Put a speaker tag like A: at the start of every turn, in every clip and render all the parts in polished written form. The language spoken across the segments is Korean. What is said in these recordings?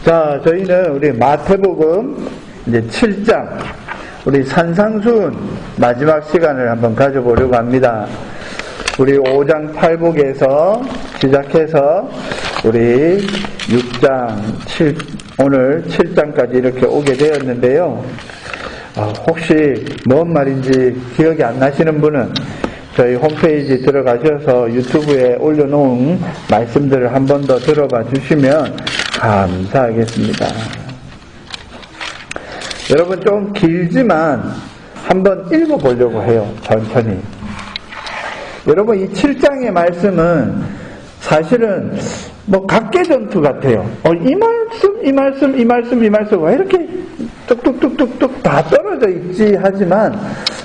A: 자, 저희는 우리 마태복음 이제 7장, 우리 산상수훈 마지막 시간을 한번 가져보려고 합니다. 우리 5장 8복에서 시작해서 우리 6장, 오늘 7장까지 이렇게 오게 되었는데요. 혹시 뭔 말인지 기억이 안 나시는 분은 저희 홈페이지 들어가셔서 유튜브에 올려놓은 말씀들을 한 번 더 들어봐 주시면 감사하겠습니다. 여러분 좀 길지만 한번 읽어보려고 해요. 천천히. 여러분 이 7장의 말씀은 사실은 뭐 각계전투 같아요. 이 말씀 왜 이렇게 뚝뚝뚝뚝뚝 다 떨어져 있지 하지만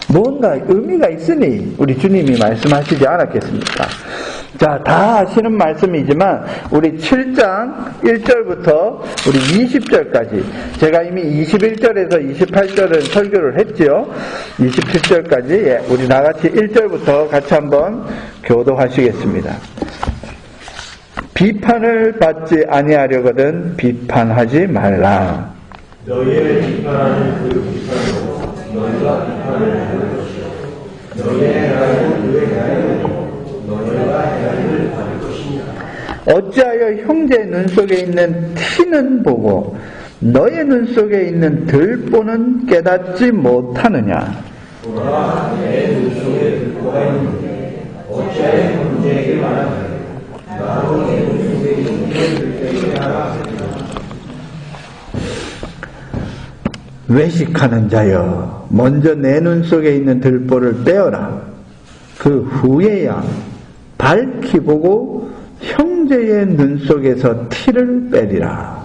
A: 뭔가 의미가 있으니 우리 주님이 말씀하시지 않았겠습니까? 자, 다 아시는 말씀이지만 우리 7장 1절부터 우리 20절까지 제가 이미 21절에서 28절은 설교를 했지요. 27절까지 우리 나같이 1절부터 같이 한번 교도하시겠습니다. 비판을 받지 아니하려거든 비판하지 말라.
B: 너희를 비판하는 그 비판으로 너희가 비판을 받을 것이요 너희의 행하는 그의 행하는 너희가 행하는 받을 것이니라.
A: 어찌하여 형제의 눈 속에 있는 티는 보고 너의 눈 속에 있는 들보는 깨닫지 못하느냐.
B: 보라, 내 눈 속에 들보가 있는데 어찌하여 형제에게 말하느냐. 나도 내 눈 속에 있는 들보에게 하라.
A: 외식하는 자여, 먼저 내 눈 속에 있는 들보를 빼어라. 그 후에야 밝히 보고 형제의 눈 속에서 티를 빼리라.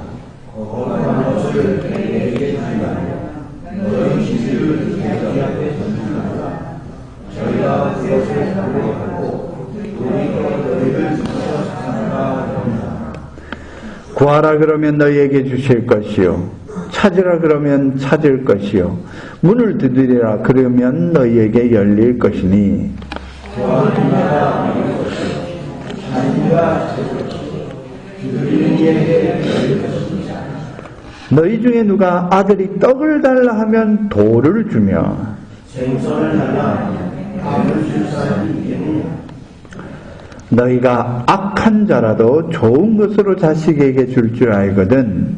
A: 구하라 그러면 너희에게 주실 것이요 찾으라 그러면 찾을 것이요 문을 두드리라 그러면 너희에게 열릴 것이니. 너희 중에 누가 아들이 떡을 달라 하면 돌을 주며
B: 생선을 달라 하면 밤을 줄 사람이 있겠느냐.
A: 너희가 악한 자라도 좋은 것으로 자식에게 줄 줄 알거든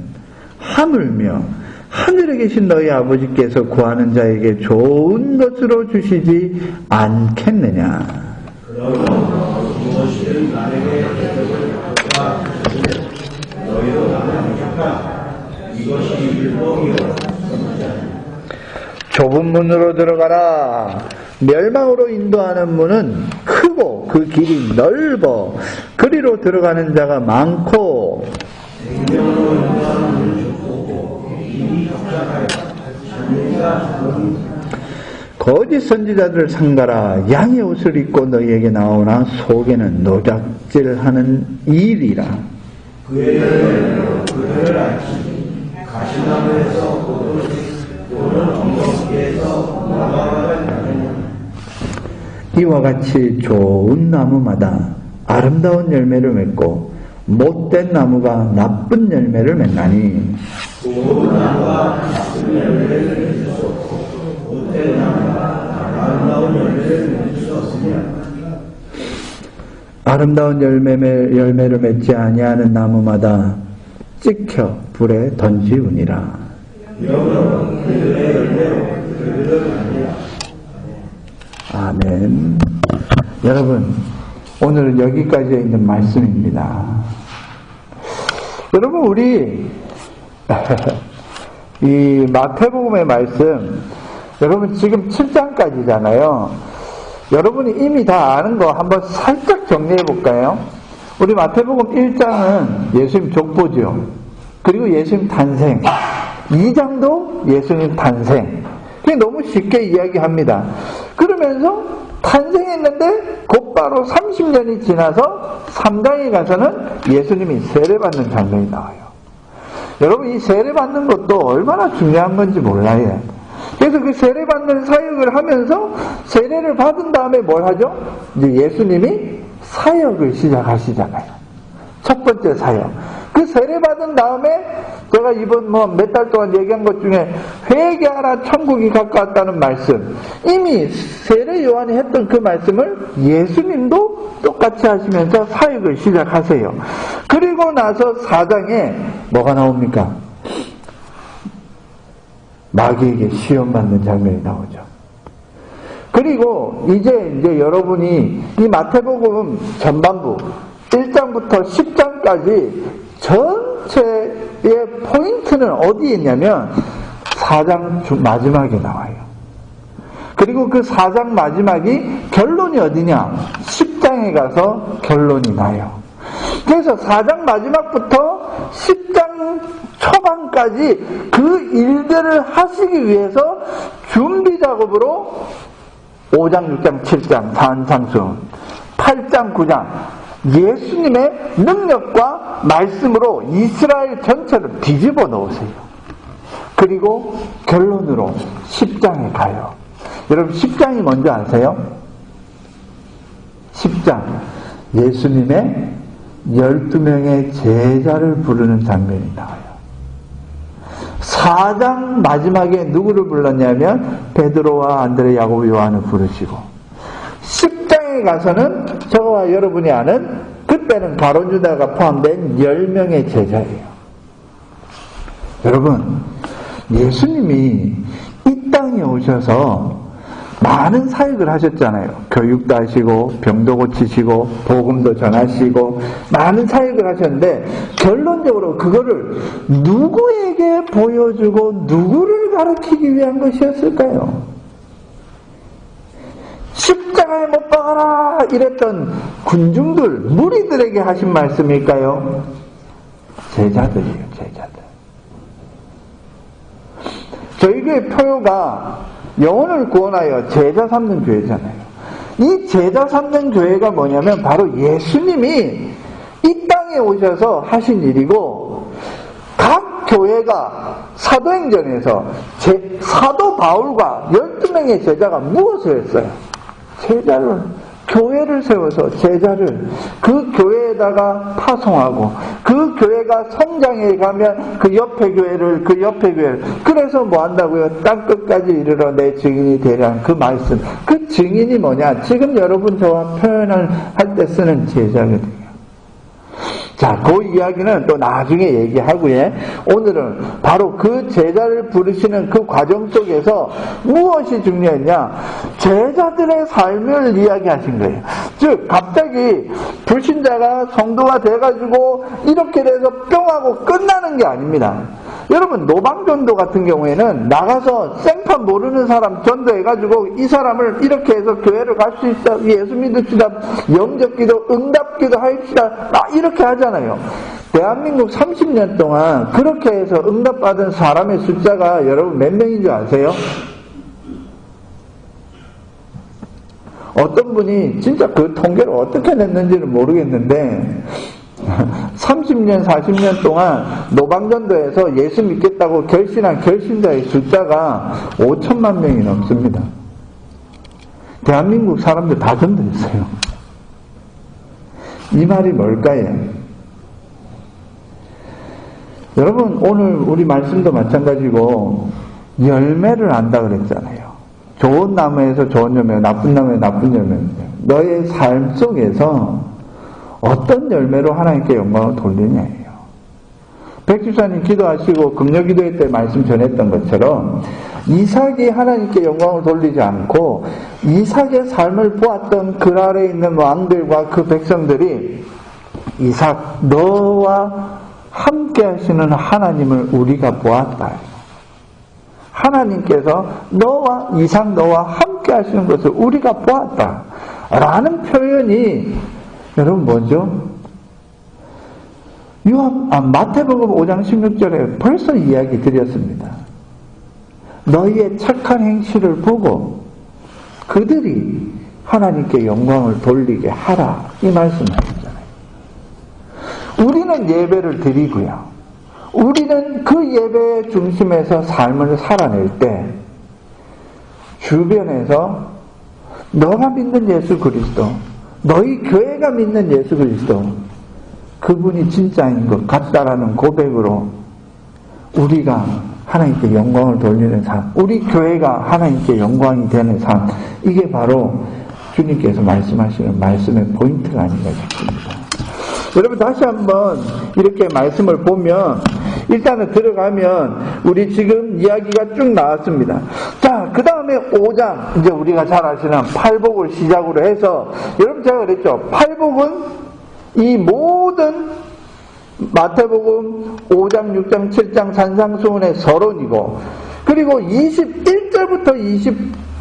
A: 하물며 하늘에 계신 너희 아버지께서 구하는 자에게 좋은 것으로 주시지 않겠느냐.
B: 그러면 무엇이든 나에게 너희도 나는 부족하 이것이 율법이요.
A: 좁은 문으로 들어가라. 멸망으로 인도하는 문은 크고 그 길이 넓어 그리로 들어가는 자가 많고
B: 생명으로 인도하는 문은 좁고 길이 협착하여 찾는
A: 거짓 선지자들을 삼가라. 양의 옷을 입고 너희에게 나오나 속에는 노작질하는 일이라.
B: 그를 알지 가시나무에서 또는 엉겅퀴에서 나무가 나느냐.
A: 이와 같이 좋은 나무마다 아름다운 열매를 맺고 못된 나무가 나쁜 열매를 맺나니.
B: 좋은 나무가 나쁜 열매를 맺을 수 없고 못된 나무가 아름다운 열매를 맺을 수 없으며
A: 아름다운 열매를 맺지 아니하는 나무마다 찍혀 불에 던지우니라.
B: 여러분 그들의 열매로 그들을 알리라.
A: 아멘. 여러분 오늘은 여기까지 있는 말씀입니다. 여러분 우리 이 마태복음의 말씀 여러분 지금 7장까지잖아요. 여러분이 이미 다 아는 거 한번 살짝 정리해 볼까요? 우리 마태복음 1장은 예수님 족보죠. 그리고 예수님 탄생. 2장도 예수님 탄생. 그게 너무 쉽게 이야기합니다. 그러면서 탄생했는데 곧바로 30년이 지나서 3장에 가서는 예수님이 세례받는 장면이 나와요. 여러분 이 세례받는 것도 얼마나 중요한 건지 몰라요. 그래서 그 세례받는 사역을 하면서 세례를 받은 다음에 뭘 하죠? 이제 예수님이 사역을 시작하시잖아요. 첫 번째 사역. 그 세례받은 다음에 제가 이번 몇 달 동안 얘기한 것 중에 회개하라 천국이 가까웠다는 말씀, 이미 세례 요한이 했던 그 말씀을 예수님도 똑같이 하시면서 사역을 시작하세요. 그리고 나서 4장에 뭐가 나옵니까? 마귀에게 시험받는 장면이 나오죠. 그리고 이제 여러분이 이 마태복음 전반부 1장부터 10장까지 전체의 포인트는 어디에 있냐면 4장 마지막에 나와요. 그리고 그 4장 마지막이 결론이 어디냐? 10장에 가서 결론이 나요. 그래서 4장 마지막부터 10장 초반까지 그 일들을 하시기 위해서 준비 작업으로 5장, 6장, 7장, 산상수, 8장, 9장 예수님의 능력과 말씀으로 이스라엘 전체를 뒤집어 놓으세요. 그리고 결론으로 10장에 가요. 여러분 10장이 뭔지 아세요? 10장 예수님의 12명의 제자를 부르는 장면이 나와요. 4장 마지막에 누구를 불렀냐면 베드로와 안드레, 야고보, 요한을 부르시고 10장에 가서는 저와 여러분이 아는 그때는 가룟 유다가 포함된 10명의 제자예요. 여러분 예수님이 이 땅에 오셔서 많은 사역을 하셨잖아요. 교육도 하시고 병도 고치시고 복음도 전하시고 많은 사역을 하셨는데 결론적으로 그거를 누구에게 보여주고 누구를 가르치기 위한 것이었을까요? 십자가에 못 박아라 이랬던 군중들 무리들에게 하신 말씀일까요? 제자들이에요. 제자들. 저희 교회 표요가 영혼을 구원하여 제자 삼는 교회잖아요. 이 제자 삼는 교회가 뭐냐면 바로 예수님이 이 땅에 오셔서 하신 일이고 각 교회가 사도행전에서 사도 바울과 12명의 제자가 무엇을 했어요? 제자를 교회를 세워서 제자를 그 교회에다가 파송하고 그 교회가 성장해 가면 그 옆에 교회를 그래서 뭐 한다고요? 땅끝까지 이르러 내 증인이 되라는 그 말씀. 그 증인이 뭐냐? 지금 여러분 저와 표현을 할 때 쓰는 제자거든요. 자, 그 이야기는 또 나중에 얘기하고요. 오늘은 바로 그 제자를 부르시는 그 과정 속에서 무엇이 중요했냐? 제자들의 삶을 이야기하신 거예요. 즉, 갑자기 불신자가 성도가 돼가지고 이렇게 돼서 뿅 하고 끝나는 게 아닙니다. 여러분, 노방전도 같은 경우에는 나가서 생판 모르는 사람 전도해가지고 이 사람을 이렇게 해서 교회를 갈 수 있다, 예수 믿읍시다, 영접기도, 응답기도 하십시다, 이렇게 하잖아요. 대한민국 30년 동안 그렇게 해서 응답받은 사람의 숫자가 여러분 몇 명인 줄 아세요? 어떤 분이 진짜 그 통계를 어떻게 냈는지는 모르겠는데 30년, 40년 동안 노방전도에서 예수 믿겠다고 결신한 결신자의 숫자가 5천만 명이 넘습니다. 대한민국 사람들 다 전도했어요. 이 말이 뭘까요? 여러분 오늘 우리 말씀도 마찬가지고 열매를 안다 그랬잖아요. 좋은 나무에서 좋은 열매, 나쁜 나무에 나쁜 열매. 너의 삶 속에서 어떤 열매로 하나님께 영광을 돌리냐예요. 백집사님 기도하시고 금요기도회 때 말씀 전했던 것처럼 이삭이 하나님께 영광을 돌리지 않고 이삭의 삶을 보았던 그 아래에 있는 왕들과 그 백성들이 이삭 너와 함께 하시는 하나님을 우리가 보았다. 하나님께서 이삭 너와 함께 하시는 것을 우리가 보았다. 라는 표현이 여러분 뭐죠? 마태복음 5장 16절에 벌써 이야기 드렸습니다. 너희의 착한 행실을 보고 그들이 하나님께 영광을 돌리게 하라. 이 말씀을 하셨잖아요. 우리는 예배를 드리고요. 우리는 그 예배의 중심에서 삶을 살아낼 때 주변에서 너가 믿는 예수 그리스도, 너희 교회가 믿는 예수 그리스도, 그분이 진짜인 것 같다라는 고백으로 우리가 하나님께 영광을 돌리는 삶, 우리 교회가 하나님께 영광이 되는 삶, 이게 바로 주님께서 말씀하시는 말씀의 포인트가 아닌가 싶습니다. 여러분 다시 한번 이렇게 말씀을 보면 일단은 들어가면 우리 지금 이야기가 쭉 나왔습니다. 자, 그 다음에 5장, 이제 우리가 잘 아시는 팔복을 시작으로 해서, 여러분 제가 그랬죠. 팔복은 이 모든 마태복음 5장, 6장, 7장 산상수훈의 서론이고, 그리고 21절부터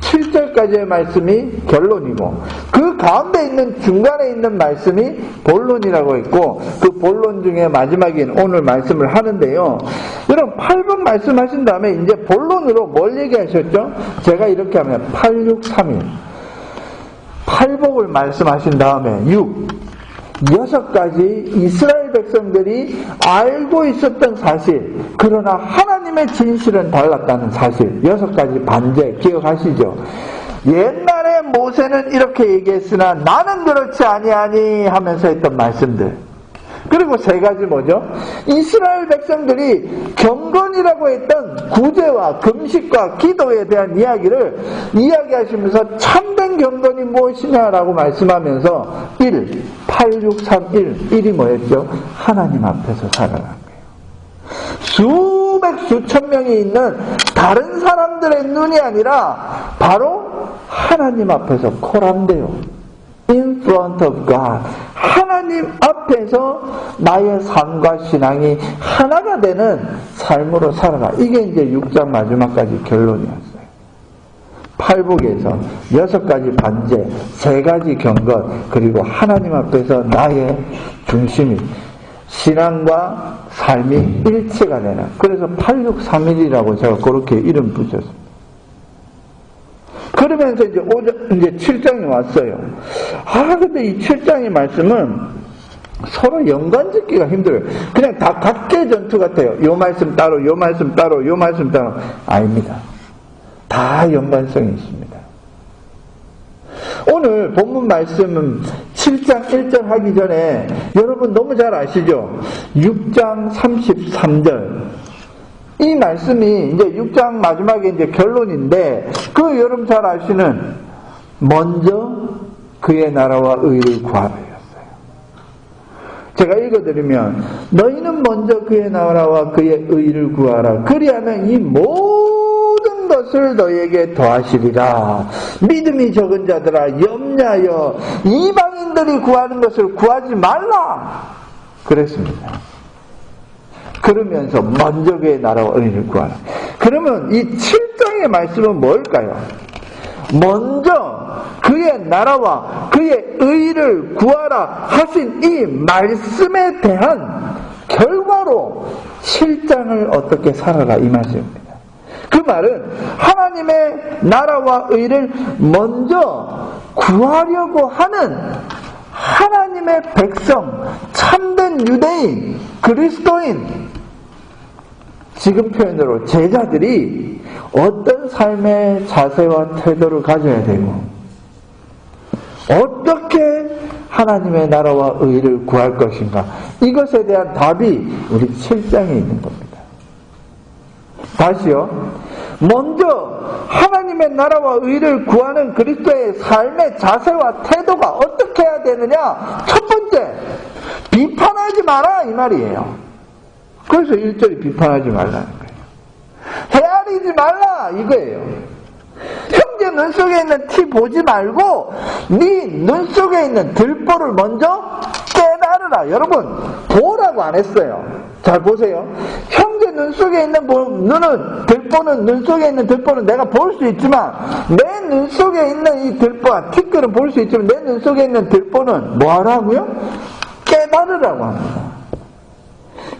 A: 27절까지의 말씀이 결론이고, 그 가운데 있는 중간에 있는 말씀이 본론이라고 했고, 그 본론 중에 마지막인 오늘 말씀을 하는데요. 여러분 8번 말씀하신 다음에 이제 본론으로 뭘 얘기하셨죠? 제가 이렇게 하면 8, 6, 3일 8복을 말씀하신 다음에 6가지 이스라엘 백성들이 알고 있었던 사실, 그러나 하나님의 진실은 달랐다는 사실, 6가지 반제 기억하시죠? 옛날에 모세는 이렇게 얘기했으나 나는 그렇지 아니하니 하면서 했던 말씀들. 그리고 3가지 뭐죠? 이스라엘 백성들이 경건이라고 했던 구제와 금식과 기도에 대한 이야기를 이야기하시면서 참된 경건이 무엇이냐라고 말씀하면서 1, 8, 6, 3, 1, 1이 뭐였죠? 하나님 앞에서 살아가는 거예요. 수백 수천 명이 있는 다른 사람들의 눈이 아니라 바로 하나님 앞에서 코란데요. In front of God. 하나님 앞에서 나의 삶과 신앙이 하나가 되는 삶으로 살아가. 이게 이제 6장 마지막까지 결론이었어요. 팔복에서 6가지 반제, 3가지 경건, 그리고 하나님 앞에서 나의 중심이, 신앙과 삶이 일치가 되는. 그래서 8, 6, 3일이라고 제가 그렇게 이름 붙였습니다. 그러면서 이제 7장이 왔어요. 근데 이 7장의 말씀은 서로 연관 짓기가 힘들어요. 그냥 다 각계 전투 같아요. 요 말씀 따로, 요 말씀 따로, 요 말씀 따로. 아닙니다. 다 연관성이 있습니다. 오늘 본문 말씀은 7장 1절 하기 전에 여러분 너무 잘 아시죠? 6장 33절. 이 말씀이 이제 6장 마지막에 이제 결론인데, 그 여러분 잘 아시는 먼저 그의 나라와 의를 구하라였어요. 제가 읽어드리면 너희는 먼저 그의 나라와 그의 의를 구하라. 그리하면 이 모든 것을 너희에게 더하시리라. 믿음이 적은 자들아 염려하여 이방인들이 구하는 것을 구하지 말라. 그랬습니다. 그러면서 먼저 그의 나라와 의를 구하라. 그러면 이 7장의 말씀은 뭘까요? 먼저 그의 나라와 그의 의를 구하라 하신 이 말씀에 대한 결과로 7장을 어떻게 살아라 이 말씀입니다. 그 말은 하나님의 나라와 의를 먼저 구하려고 하는 하나님의 백성, 참된 유대인, 그리스도인, 지금 표현으로 제자들이 어떤 삶의 자세와 태도를 가져야 되고 어떻게 하나님의 나라와 의를 구할 것인가, 이것에 대한 답이 우리 7장에 있는 겁니다. 다시요. 먼저 하나님의 나라와 의를 구하는 그리스도의 삶의 자세와 태도가 어떻게 해야 되느냐? 첫 번째, 비판하지 마라 이 말이에요. 그래서 1절이 비판하지 말라는 거예요. 헤아리지 말라 이거예요. 형제 눈 속에 있는 티 보지 말고 네 눈 속에 있는 들보를 먼저 깨달으라. 여러분, 보라고 안 했어요. 잘 보세요. 형제 눈 속에 있는 눈 속에 있는 들보는 내가 볼 수 있지만, 내 눈 속에 있는 이 들보와 티끌은 볼 수 있지만 내 눈 속에 있는 들보는 뭐 하라고요? 깨달으라고 합니다.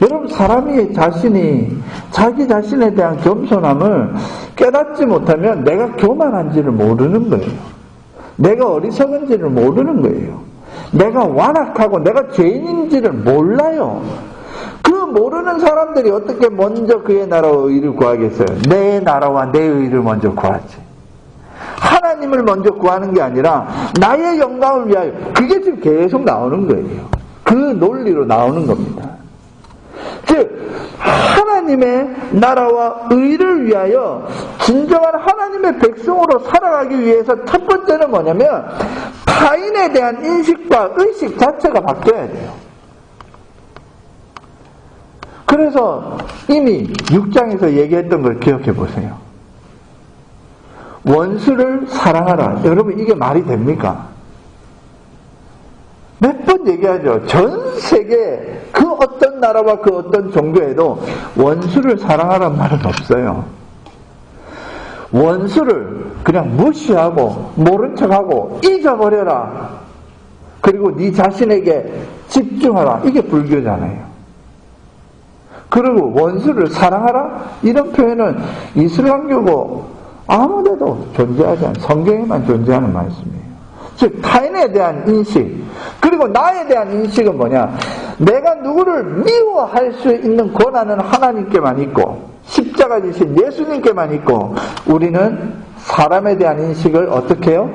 A: 여러분, 사람이 자기 자신에 대한 겸손함을 깨닫지 못하면 내가 교만한지를 모르는 거예요. 내가 어리석은지를 모르는 거예요. 내가 완악하고 내가 죄인인지를 몰라요. 그 모르는 사람들이 어떻게 먼저 그의 나라와 의를 구하겠어요? 내 나라와 내 의를 먼저 구하지. 하나님을 먼저 구하는 게 아니라 나의 영광을 위하여. 그게 지금 계속 나오는 거예요. 그 논리로 나오는 겁니다. 즉, 하나님의 나라와 의를 위하여 진정한 하나님의 백성으로 살아가기 위해서 첫 번째는 뭐냐면 타인에 대한 인식과 의식 자체가 바뀌어야 돼요. 그래서 이미 6장에서 얘기했던 걸 기억해 보세요. 원수를 사랑하라. 여러분 이게 말이 됩니까? 몇 번 얘기하죠. 전 세계 그 어떤 나라와 그 어떤 종교에도 원수를 사랑하라는 말은 없어요. 원수를 그냥 무시하고 모른 척하고 잊어버려라. 그리고 네 자신에게 집중하라. 이게 불교잖아요. 그리고 원수를 사랑하라? 이런 표현은 이슬람교고 아무데도 존재하지 않아요. 성경에만 존재하는 말씀이에요. 즉 타인에 대한 인식, 그리고 나에 대한 인식은 뭐냐? 내가 누구를 미워할 수 있는 권한은 하나님께만 있고 십자가 지신 예수님께만 있고 우리는 사람에 대한 인식을 어떻게 해요?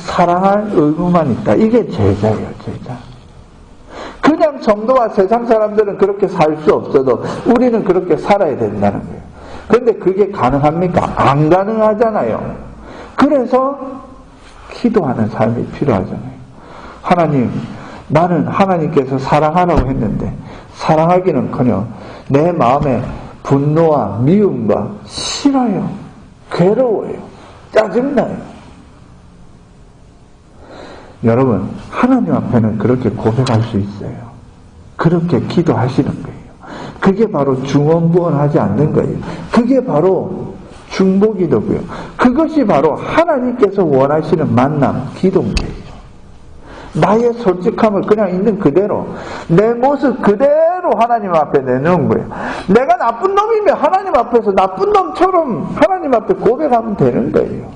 A: 사랑할 의무만 있다. 이게 제자예요. 제자. 그냥 성도와 세상 사람들은 그렇게 살 수 없어도 우리는 그렇게 살아야 된다는 거예요. 그런데 그게 가능합니까? 안 가능하잖아요. 그래서 기도하는 삶이 필요하잖아요. 하나님, 나는 하나님께서 사랑하라고 했는데 사랑하기는커녕 내 마음에 분노와 미움과 싫어요, 괴로워요, 짜증나요. 여러분, 하나님 앞에는 그렇게 고백할 수 있어요. 그렇게 기도하시는 거예요. 그게 바로 중언부언하지 않는 거예요. 그게 바로 중보기도고요. 그것이 바로 하나님께서 원하시는 만남, 기도인데요. 나의 솔직함을 그냥 있는 그대로, 내 모습 그대로 하나님 앞에 내놓은 거예요. 내가 나쁜 놈이면 하나님 앞에서 나쁜 놈처럼 하나님 앞에 고백하면 되는 거예요.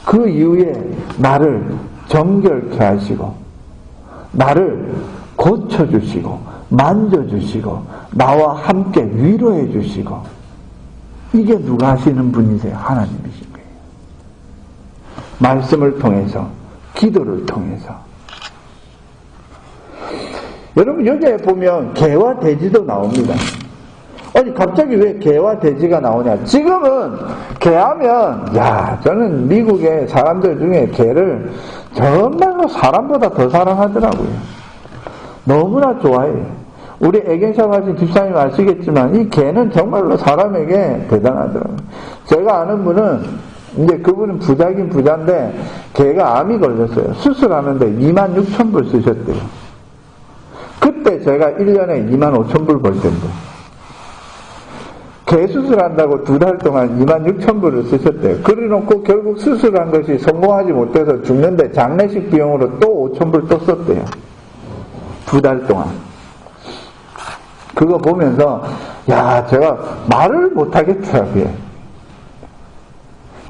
A: 그 이후에 나를 정결케 하시고 나를 고쳐주시고 만져주시고 나와 함께 위로해 주시고, 이게 누가 하시는 분이세요? 하나님이신 거예요. 말씀을 통해서, 기도를 통해서. 여러분 여기에 보면 개와 돼지도 나옵니다. 아니 갑자기 왜 개와 돼지가 나오냐? 지금은 개하면 저는 미국의 사람들 중에 개를 정말로 사람보다 더 사랑하더라고요. 너무나 좋아해요. 우리 애견샵 하신 집사님 아시겠지만 이 개는 정말로 사람에게 대단하더라고요. 제가 아는 분은 이제 그분은 부자긴 부자인데 개가 암이 걸렸어요. 수술하는데 26,000불 쓰셨대요. 그때 제가 1년에 25,000불 벌 텐데 개 수술한다고 2달 동안 26,000불을 쓰셨대요. 그래놓고 결국 수술한 것이 성공하지 못해서 죽는데 장례식 비용으로 또 5,000불 또 썼대요. 2달 동안. 그거 보면서 제가 말을 못하겠더라고요.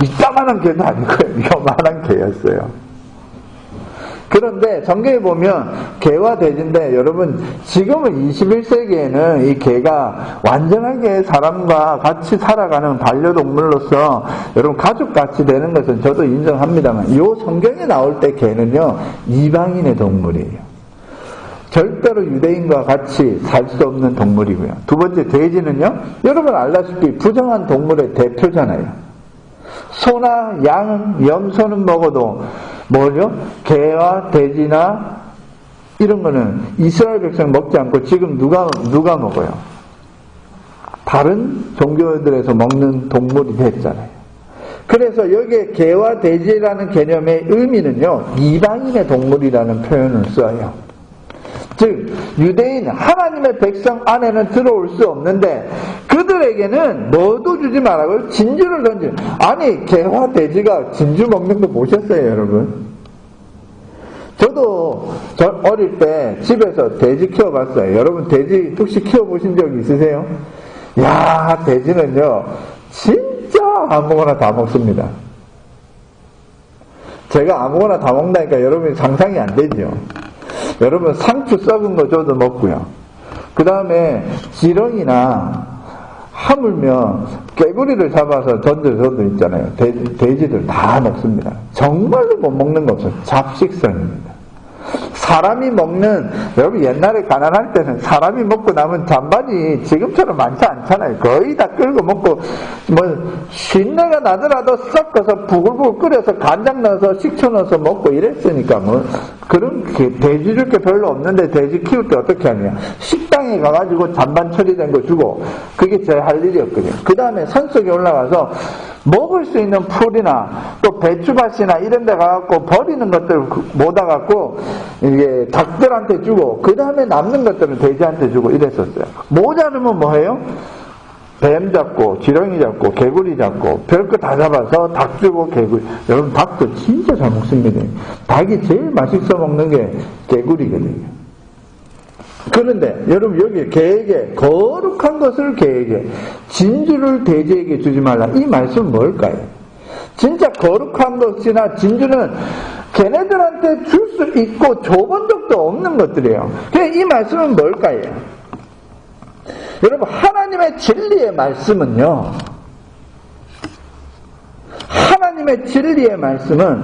A: 이따만한 개도 아니고요. 이만한 개였어요. 그런데 성경에 보면 개와 돼지인데 여러분 지금은 21세기에는 이 개가 완전하게 사람과 같이 살아가는 반려동물로서 여러분 가족같이 되는 것은 저도 인정합니다만 이 성경에 나올 때 개는요 이방인의 동물이에요. 절대로 유대인과 같이 살 수 없는 동물이고요. 두 번째 돼지는요 여러분 알다시피 부정한 동물의 대표잖아요. 소나 양은 염소는 먹어도 뭐죠? 개와 돼지나 이런 거는 이스라엘 백성 먹지 않고 지금 누가 먹어요? 다른 종교들에서 먹는 동물이 됐잖아요. 그래서 여기에 개와 돼지라는 개념의 의미는요 이방인의 동물이라는 표현을 써요. 즉 유대인 하나님의 백성 안에는 들어올 수 없는데 그들에게는 뭐도 주지 말라고요? 진주를 던지. 아니 개와 돼지가 진주 먹는 거 보셨어요 여러분? 저도 어릴 때 집에서 돼지 키워봤어요. 여러분 돼지 혹시 키워보신 적 있으세요? 돼지는요 진짜 아무거나 다 먹습니다. 제가 아무거나 다 먹다니까 여러분이 상상이 안 되죠. 여러분 상추 썩은 거 줘도 먹고요. 그 다음에 지렁이나 하물며 깨구리를 잡아서 던져줘도 있잖아요. 돼지들 다 먹습니다. 정말로 못 먹는 거 없어요. 잡식성입니다. 사람이 먹는, 여러분 옛날에 가난할 때는 사람이 먹고 남은 잔반이 지금처럼 많지 않잖아요. 거의 다 끌고 먹고, 신내가 나더라도 섞어서 부글부글 끓여서 간장 넣어서 식초 넣어서 먹고 이랬으니까 그런 돼지 줄 게 별로 없는데 돼지 키울 때 어떻게 하냐. 식당에 가가지고 잔반 처리된 거 주고, 그게 제 할 일이었거든요. 그 다음에 산속에 올라가서 먹을 수 있는 풀이나 또 배추밭이나 이런 데 가갖고 버리는 것들 모아갖고 이게 닭들한테 주고, 그 다음에 남는 것들은 돼지한테 주고 이랬었어요. 모자르면 뭐 해요? 뱀 잡고, 지렁이 잡고, 개구리 잡고, 별거 다 잡아서 닭 주고, 개구리. 여러분, 닭도 진짜 잘 먹습니다. 닭이 제일 맛있어 먹는 게 개구리거든요. 그런데, 여러분, 여기 개에게, 거룩한 것을 개에게, 진주를 돼지에게 주지 말라. 이 말씀은 뭘까요? 진짜 거룩한 것이나 진주는 걔네들한테 줄 수 있고 줘본 적도 없는 것들이에요. 그래서 이 말씀은 뭘까요? 여러분, 하나님의 진리의 말씀은요, 하나님의 진리의 말씀은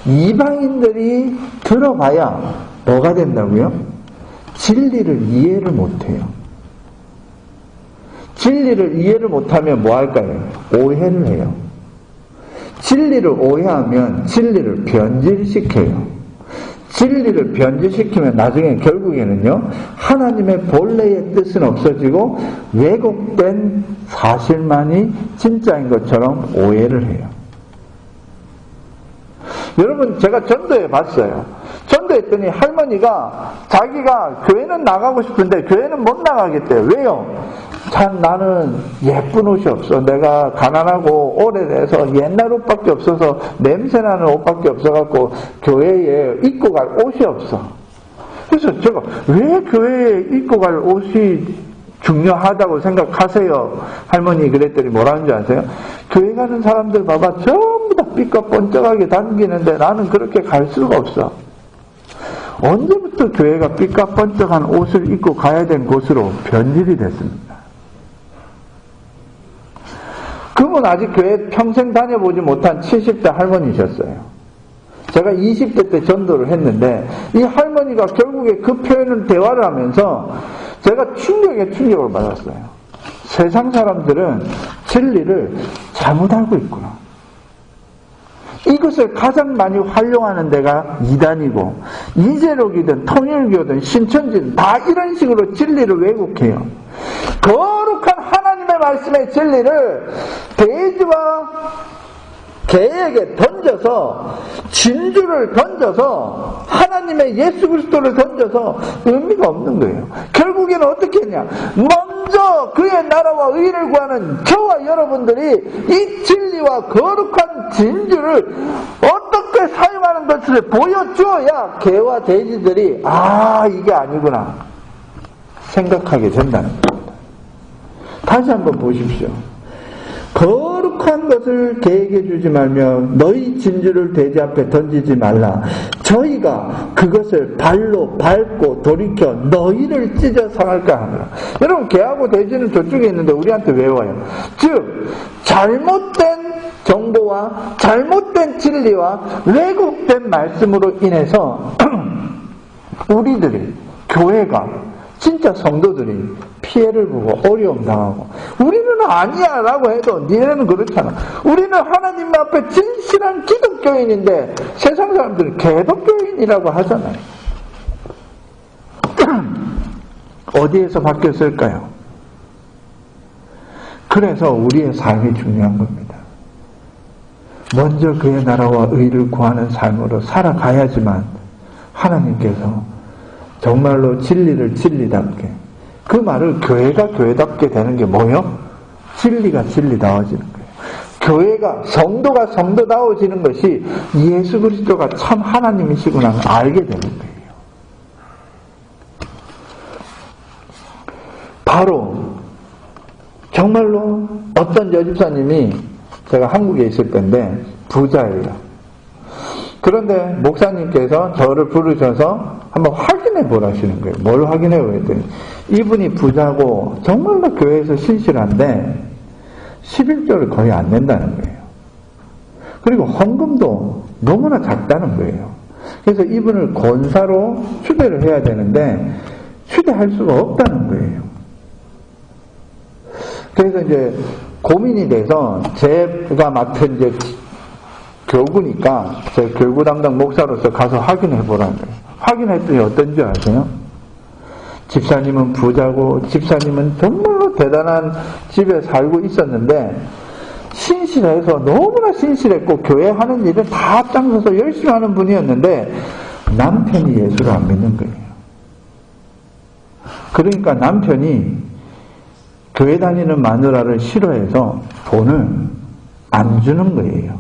A: 이방인들이 들어봐야 뭐가 된다고요? 진리를 이해를 못해요. 진리를 이해를 못하면 뭐 할까요? 오해를 해요. 진리를 오해하면 진리를 변질시켜요. 진리를 변질시키면 나중에 결국에는요, 하나님의 본래의 뜻은 없어지고 왜곡된 사실만이 진짜인 것처럼 오해를 해요. 여러분, 제가 전도해 봤어요. 전도했더니 할머니가 자기가 교회는 나가고 싶은데 교회는 못 나가겠대요. 왜요? 참 나는 예쁜 옷이 없어. 내가 가난하고 오래돼서 옛날 옷밖에 없어서 냄새나는 옷밖에 없어갖고 교회에 입고 갈 옷이 없어. 그래서 제가 왜 교회에 입고 갈 옷이 중요하다고 생각하세요? 할머니 그랬더니 뭐라는 줄 아세요? 교회 가는 사람들 봐봐. 전부 다 삐까 번쩍하게 다니는데 나는 그렇게 갈 수가 없어. 언제부터 교회가 삐까번쩍한 옷을 입고 가야 된 곳으로 변질이 됐습니다. 그분 아직 교회 평생 다녀보지 못한 70대 할머니셨어요. 제가 20대 때 전도를 했는데 이 할머니가 결국에 그 표현을 대화를 하면서 제가 충격에 충격을 받았어요. 세상 사람들은 진리를 잘못 알고 있구나. 이것을 가장 많이 활용하는 데가 이단이고, 이재록이든 통일교든 신천지든 다 이런 식으로 진리를 왜곡해요. 거룩한 하나님의 말씀의 진리를 돼지와 개에게 던져서, 진주를 던져서, 하나님의 예수 그리스도를 던져서 의미가 없는 거예요. 결국에는 어떻게 했냐? 먼저 그의 나라와 의를 구하는 저와 여러분들이 이 진리와 거룩한 진주를 어떻게 사용하는 것을 보여주어야 개와 돼지들이 이게 아니구나 생각하게 된다는 겁니다. 다시 한번 보십시오. 거룩한 것을 개에게 주지 말며 너희 진주를 돼지 앞에 던지지 말라. 저희가 그것을 발로 밟고 돌이켜 너희를 찢어 상할까 하느라. 여러분, 개하고 돼지는 저쪽에 있는데 우리한테 왜 와요? 즉 잘못된 정보와 잘못된 진리와 왜곡된 말씀으로 인해서 우리들이, 교회가, 진짜 성도들이 피해를 보고 어려움 당하고, 우리는 아니야 라고 해도 니네는 그렇잖아. 우리는 하나님 앞에 진실한 기독교인인데 세상 사람들은 개독교인이라고 하잖아요. 어디에서 바뀌었을까요? 그래서 우리의 삶이 중요한 겁니다. 먼저 그의 나라와 의를 구하는 삶으로 살아가야지만 하나님께서 정말로 진리를 진리답게, 그 말을 교회가 교회답게 되는 게 뭐예요? 진리가 진리다워지는 거예요. 교회가, 성도가 성도다워지는 것이 예수 그리스도가 참 하나님이시구나 알게 되는 거예요. 바로 정말로 어떤 여집사님이, 제가 한국에 있을 때인데 부자예요. 그런데 목사님께서 저를 부르셔서 한번 확인해 보라시는 거예요. 뭘 확인해요? 그랬더니 이분이 부자고 정말로 교회에서 신실한데 11조를 거의 안 낸다는 거예요. 그리고 헌금도 너무나 작다는 거예요. 그래서 이분을 권사로 추대를 해야 되는데 추대할 수가 없다는 거예요. 그래서 이제 고민이 돼서 제가 맡은 이제 교구니까 제 교구 담당 목사로서 가서 확인해 보라는 거예요. 확인했더니 어떤 줄 아세요? 집사님은 부자고 집사님은 정말로 대단한 집에 살고 있었는데 신실해서 너무나 신실했고 교회 하는 일을 다 앞장서서 열심히 하는 분이었는데 남편이 예수를 안 믿는 거예요. 그러니까 남편이 교회 다니는 마누라를 싫어해서 돈을 안 주는 거예요.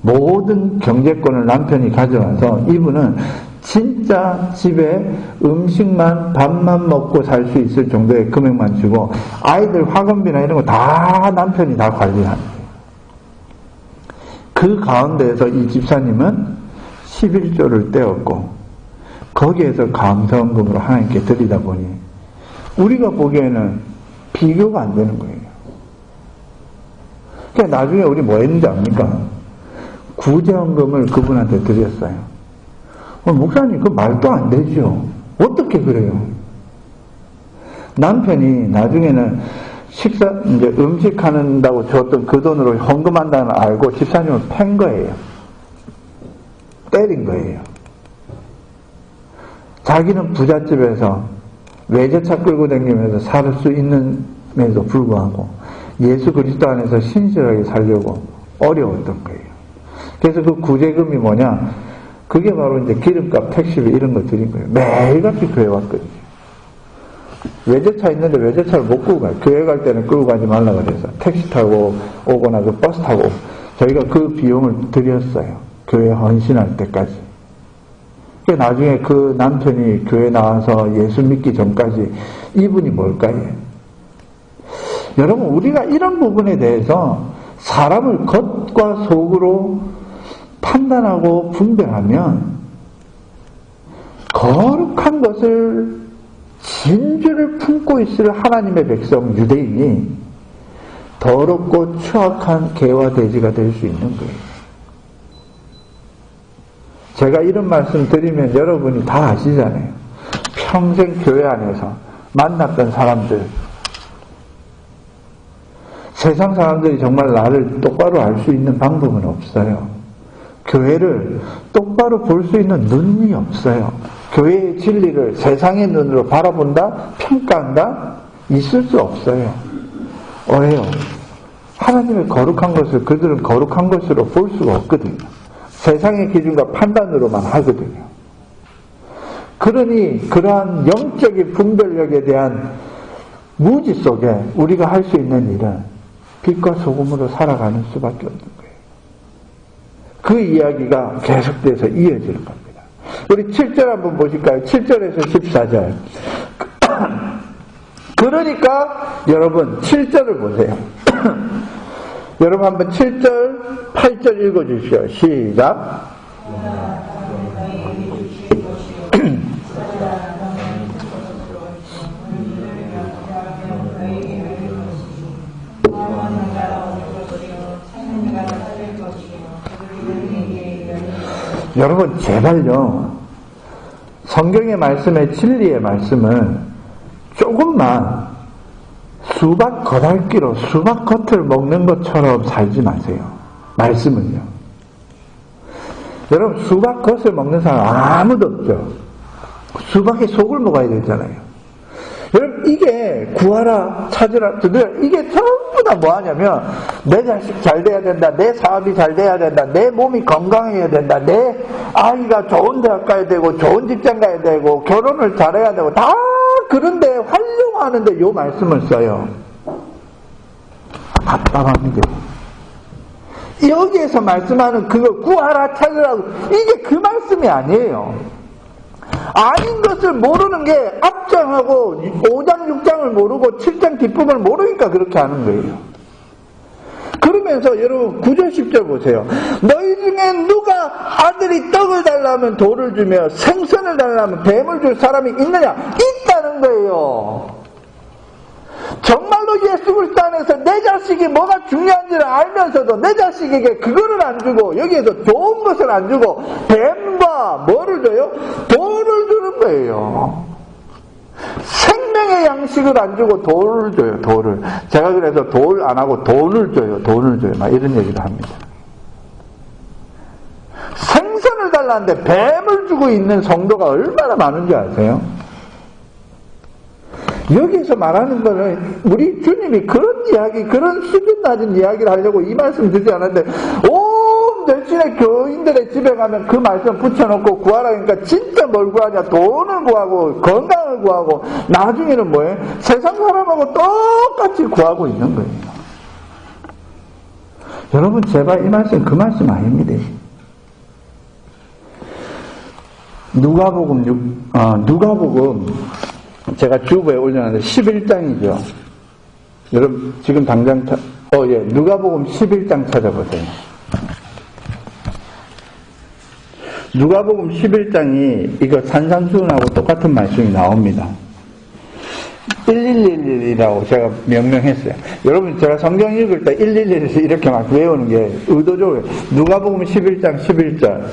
A: 모든 경제권을 남편이 가져와서 이분은 진짜 집에 음식만 밥만 먹고 살 수 있을 정도의 금액만 주고 아이들 학원비나 이런 거 다 남편이 다 관리하는 거예요. 그 가운데에서 이 집사님은 11조를 떼었고 거기에서 감사원금으로 하나님께 드리다 보니 우리가 보기에는 비교가 안 되는 거예요. 그러니까 나중에 우리 뭐 했는지 압니까? 구제원금을 그분한테 드렸어요. 목사님, 그 말도 안 되죠. 어떻게 그래요? 남편이 나중에는 이제 음식 하는다고 줬던 그 돈으로 헌금한다는 걸 알고 집사님을 팬 거예요. 때린 거예요. 자기는 부잣집에서 외제차 끌고 다니면서 살 수 있는데도 불구하고 예수 그리스도 안에서 신실하게 살려고 어려웠던 거예요. 그래서 그 구제금이 뭐냐? 그게 바로 이제 기름값, 택시비 이런 거 드린 거예요. 매일같이 교회 왔거든요. 외제차 있는데 외제차를 못 끌고 가요. 교회 갈 때는 끌고 가지 말라 그래서 택시 타고 오거나 그 버스 타고 저희가 그 비용을 드렸어요. 교회 헌신할 때까지. 나중에 그 남편이 교회 나와서 예수 믿기 전까지 이분이 뭘까요? 여러분, 우리가 이런 부분에 대해서 사람을 겉과 속으로 판단하고 분별하면 거룩한 것을 진주를 품고 있을 하나님의 백성 유대인이 더럽고 추악한 개와 돼지가 될 수 있는 거예요. 제가 이런 말씀 드리면 여러분이 다 아시잖아요. 평생 교회 안에서 만났던 사람들, 세상 사람들이 정말 나를 똑바로 알 수 있는 방법은 없어요. 교회를 똑바로 볼 수 있는 눈이 없어요. 교회의 진리를 세상의 눈으로 바라본다? 평가한다? 있을 수 없어요. 왜요? 하나님의 거룩한 것을 그들은 거룩한 것으로 볼 수가 없거든요. 세상의 기준과 판단으로만 하거든요. 그러니 그러한 영적인 분별력에 대한 무지 속에 우리가 할 수 있는 일은 빛과 소금으로 살아가는 수밖에 없는 거예요. 그 이야기가 계속돼서 이어지는 겁니다. 우리 7절 한번 보실까요? 7절에서 14절. 그러니까 여러분 7절을 보세요. 여러분 한번 7절, 8절 읽어주시오. 시작. 여러분 제발요, 성경의 말씀의 진리의 말씀을 조금만 수박 겉핥기로 수박 겉을 먹는 것처럼 살지 마세요. 말씀은요. 여러분 수박 겉을 먹는 사람 아무도 없죠. 수박의 속을 먹어야 되잖아요. 여러분 이게 구하라 찾으라 이게 전부 다 뭐하냐면 내 자식 잘 돼야 된다, 내 사업이 잘 돼야 된다, 내 몸이 건강해야 된다, 내 아이가 좋은 대학 가야 되고 좋은 직장 가야 되고 결혼을 잘해야 되고 다 그런데 활용하는데 요 말씀을 써요. 답답합니다. 여기에서 말씀하는 그거 구하라 찾으라고 이게 그 말씀이 아니에요. 아닌 것을 모르는 게 앞장하고 5장 6장을 모르고 7장 뒷부분을 모르니까 그렇게 하는 거예요. 그러면서 여러분 9절 10절 보세요. 너희 중에 누가 아들이 떡을 달라면 돌을 주며 생선을 달라면 뱀을 줄 사람이 있느냐? 있다는 거예요. 정말로 예수 그리스도 안에서 내 자식 자식이 뭐가 중요한지를 알면서도 내 자식에게 그거를 안 주고 여기에서 좋은 것을 안 주고 뱀과 뭐를 줘요? 돈을 주는 거예요. 생명의 양식을 안 주고 돌을 줘요. 돌을. 제가 그래서 돌 안 하고 돈을 줘요. 돈을 줘요. 막 이런 얘기를 합니다. 생선을 달라는데 뱀을 주고 있는 성도가 얼마나 많은지 아세요? 여기서 말하는 거는 우리 주님이 그런 이야기, 그런 수준 낮은 이야기를 하려고 이 말씀 주지 않았는데 온 대신에 교인들의 집에 가면 그 말씀 붙여놓고 구하라 그러니까 진짜 뭘 구하냐? 돈을 구하고 건강을 구하고 나중에는 뭐예요? 세상 사람하고 똑같이 구하고 있는 거예요. 여러분 제발 이 말씀 그 말씀 아닙니다. 누가복음 제가 주부에 올려놨는데 11장이죠. 여러분 지금 당장 누가복음 11장 찾아보세요. 누가복음 11장이 이거 산상수훈하고 똑같은 말씀이 나옵니다. 1111이라고 제가 명명했어요. 여러분 제가 성경 읽을 때 1111 이렇게 막 외우는 게 의도적으로 누가복음 11장 11절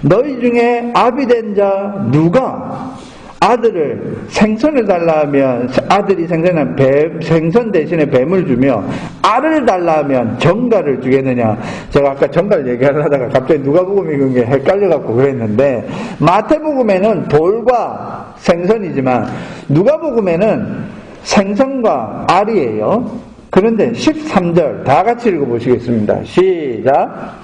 A: 너희 중에 아비된 자 누가 아들을 생선을 달라 하면 아들이 생선 대신에 뱀을 주며 알을 달라 하면 정갈을 주겠느냐. 제가 아까 정갈 얘기하다가 갑자기 누가복음 읽은 게 헷갈려갖고 그랬는데 마태복음에는 돌과 생선이지만 누가복음에는 생선과 알이에요. 그런데 13절 다 같이 읽어보시겠습니다. 시작.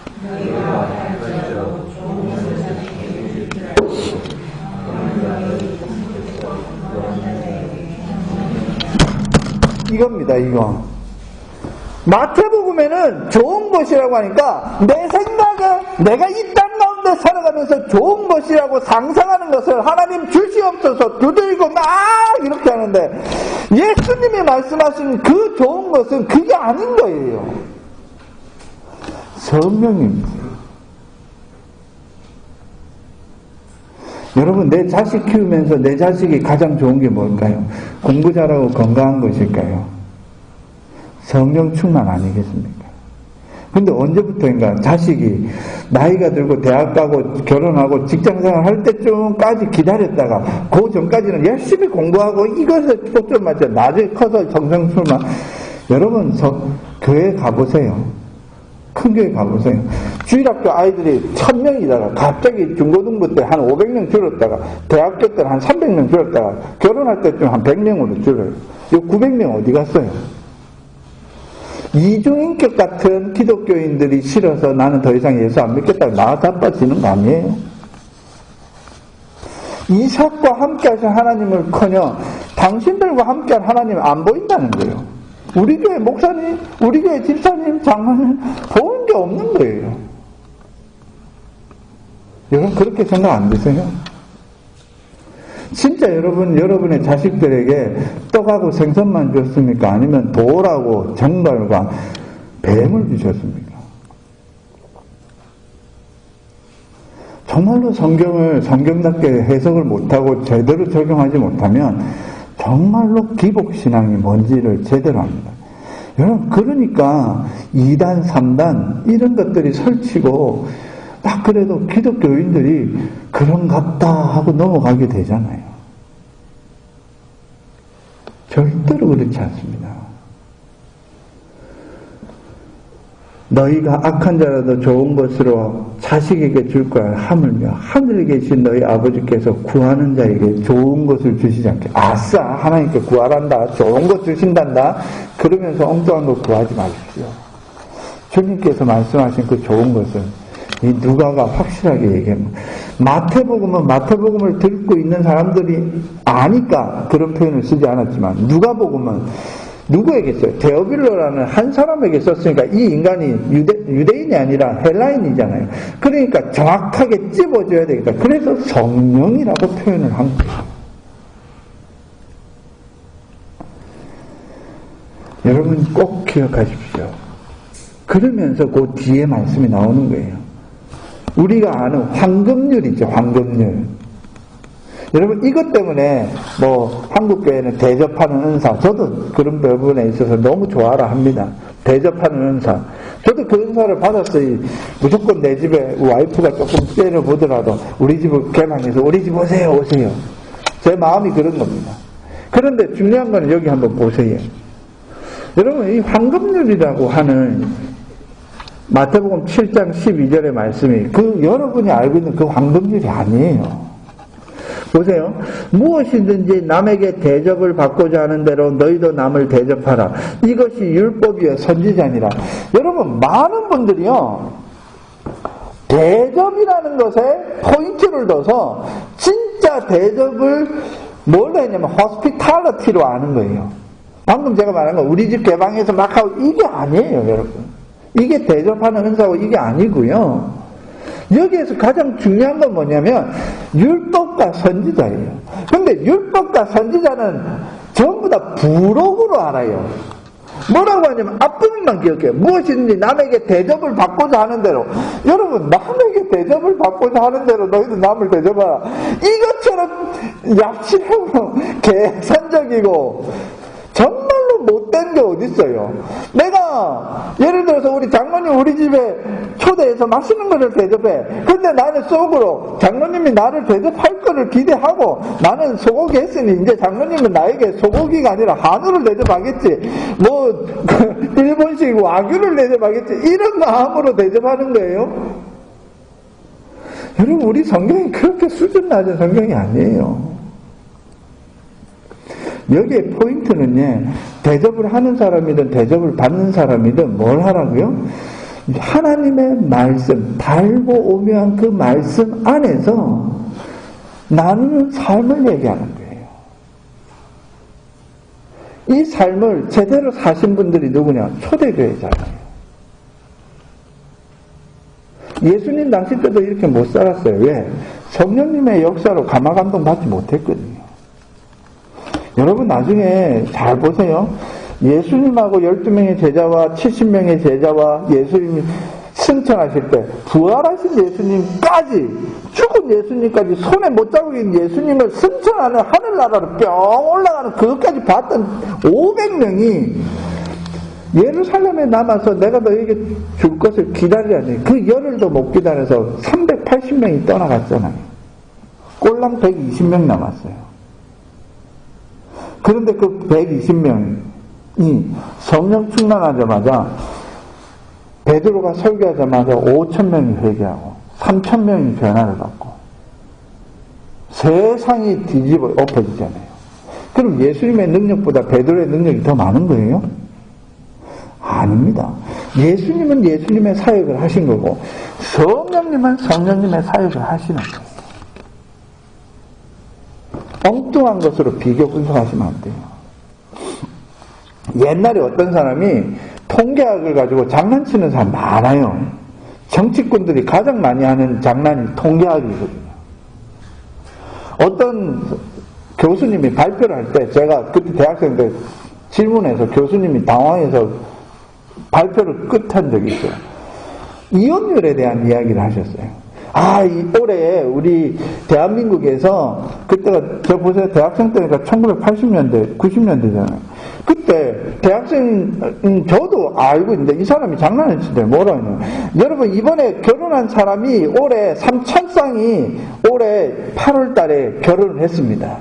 A: 이겁니다, 이거. 마태복음에는 좋은 것이라고 하니까 내 생각에 내가 이 땅 가운데 살아가면서 좋은 것이라고 상상하는 것을 하나님 주시옵소서 두들고 막 이렇게 하는데 예수님이 말씀하신 그 좋은 것은 그게 아닌 거예요. 성령입니다. 여러분 내 자식 키우면서 내 자식이 가장 좋은 게 뭘까요? 공부 잘하고 건강한 것일까요? 성령 충만 아니겠습니까? 근데 언제부터인가 자식이 나이가 들고 대학 가고 결혼하고 직장생활 할 때쯤까지 기다렸다가 그 전까지는 열심히 공부하고 이것을 초점 맞춰 나중에 커서 정성술만. 여러분 교회 가보세요. 큰 교회 가보세요. 주일학교 아이들이 1000명이다가 갑자기 중고등부 때 한 500명 줄었다가 대학교 때는 한 300명 줄었다가 결혼할 때쯤 한 100명으로 줄어요. 이 900명 어디 갔어요? 이중인격 같은 기독교인들이 싫어서 나는 더 이상 예수 안 믿겠다고 나 자빠지는 거 아니에요? 이삭과 함께 하신 하나님을커녕 당신들과 함께 한 하나님 안 보인다는 거예요. 우리 교회 목사님, 우리 교회 집사님, 장로님 보는 게 없는 거예요. 여러분 그렇게 생각 안 드세요? 진짜 여러분의 자식들에게 떡하고 생선만 줬습니까? 아니면 돌하고 정갈과 뱀을 주셨습니까? 정말로 성경을 성경답게 해석을 못하고 제대로 적용하지 못하면 정말로 기복신앙이 뭔지를 제대로 합니다. 여러분 그러니까 2단, 3단 이런 것들이 설치고 딱 그래도 기독교인들이 그런갑다 하고 넘어가게 되잖아요. 절대로 그렇지 않습니다. 너희가 악한 자라도 좋은 것으로 자식에게 줄 거야 하물며 하늘에 계신 너희 아버지께서 구하는 자에게 좋은 것을 주시지 않게. 아싸 하나님께 구하란다, 좋은 것 주신단다, 그러면서 엉뚱한 거 구하지 마십시오. 주님께서 말씀하신 그 좋은 것은 이 누가가 확실하게 얘기합니다. 마태복음은 마태복음을 듣고 있는 사람들이 아니까 그런 표현을 쓰지 않았지만 누가복음은 누구에게 써요? 데오빌로라는 한 사람에게 썼으니까 이 인간이 유대인이 아니라 헬라인이잖아요. 그러니까 정확하게 찝어줘야 되겠다. 그래서 성령이라고 표현을 한 거예요. 여러분 꼭 기억하십시오. 그러면서 그 뒤에 말씀이 나오는 거예요. 우리가 아는 황금률이죠. 황금률. 여러분 이것 때문에 뭐 한국교회는 대접하는 은사, 저도 그런 부분에 있어서 너무 좋아라 합니다. 대접하는 은사. 저도 그 은사를 받았어요. 무조건 내 집에 와이프가 조금 때려보더라도 우리 집을 개방해서 우리 집 오세요. 제 마음이 그런 겁니다. 그런데 중요한 건 여기 한번 보세요. 여러분 이 황금률이라고 하는 마태복음 7장 12절의 말씀이 그 여러분이 알고 있는 그 황금률이 아니에요. 보세요. 무엇이든지 남에게 대접을 받고자 하는 대로 너희도 남을 대접하라. 이것이 율법이요 선지자니라. 여러분 많은 분들이요 대접이라는 것에 포인트를 둬서 진짜 대접을 뭘로 했냐면 호스피탈리티로 아는 거예요. 방금 제가 말한 거 우리 집 개방해서 막 하고 이게 아니에요 여러분. 이게 대접하는 은사고 이게 아니고요. 여기에서 가장 중요한 건 뭐냐면 율법과 선지자예요. 근데 율법과 선지자는 전부 다 부록으로 알아요. 뭐라고 하냐면 앞부분만 기억해요. 무엇이든지 남에게 대접을 받고자 하는 대로. 여러분 남에게 대접을 받고자 하는 대로 너희도 남을 대접하라. 이것처럼 약실하고 계산적이고 정말로 못된 게 어딨어요. 내가 예를 들어서 우리 장로님 우리 집에 초대해서 맛있는 거를 대접해. 근데 나는 속으로 장로님이 나를 대접할 거를 기대하고 나는 소고기 했으니 이제 장로님은 나에게 소고기가 아니라 한우를 대접하겠지. 뭐 일본식 와규를 대접하겠지. 이런 마음으로 대접하는 거예요. 여러분 우리 성경이 그렇게 수준 낮은 성경이 아니에요. 여기에 포인트는요, 대접을 하는 사람이든 대접을 받는 사람이든 뭘 하라고요? 하나님의 말씀, 달고 오묘한 그 말씀 안에서 나누는 삶을 얘기하는 거예요. 이 삶을 제대로 사신 분들이 누구냐? 초대교회잖아요. 예수님 당시 때도 이렇게 못 살았어요. 왜? 성령님의 역사로 감화감동 받지 못했거든요. 여러분 나중에 잘 보세요. 예수님하고 12명의 제자와 70명의 제자와 예수님이 승천하실 때 부활하신 예수님까지 죽은 예수님까지 손에 못 잡고 있는 예수님을 승천하는 하늘나라로 뿅 올라가는 그것까지 봤던 500명이 예루살렘에 남아서 내가 너에게 줄 것을 기다리라니 그 열흘도 못 기다려서 380명이 떠나갔잖아요. 꼴랑 120명 남았어요. 그런데 그 120명이 성령 충만하자마자 베드로가 설교하자마자 5,000명이 회개하고 3,000명이 변화를 받고 세상이 뒤집어 엎어지잖아요. 그럼 예수님의 능력보다 베드로의 능력이 더 많은 거예요? 아닙니다. 예수님은 예수님의 사역을 하신 거고 성령님은 성령님의 사역을 하시는 거예요. 엉뚱한 것으로 비교 분석하시면 안 돼요. 옛날에 어떤 사람이 통계학을 가지고 장난치는 사람 많아요. 정치꾼들이 가장 많이 하는 장난이 통계학이거든요. 어떤 교수님이 발표를 할 때 제가 그때 대학생 때 질문해서 교수님이 당황해서 발표를 끝한 적이 있어요. 이혼율에 대한 이야기를 하셨어요. 올해 우리 대한민국에서 그때가 저 보세요. 대학생 때니까 1980년대, 90년대잖아요. 그때 대학생 저도 알고 있는데 이 사람이 장난을 치대 뭐라 하냐. 여러분 이번에 결혼한 사람이 올해 3,000쌍이 올해 8월 달에 결혼을 했습니다.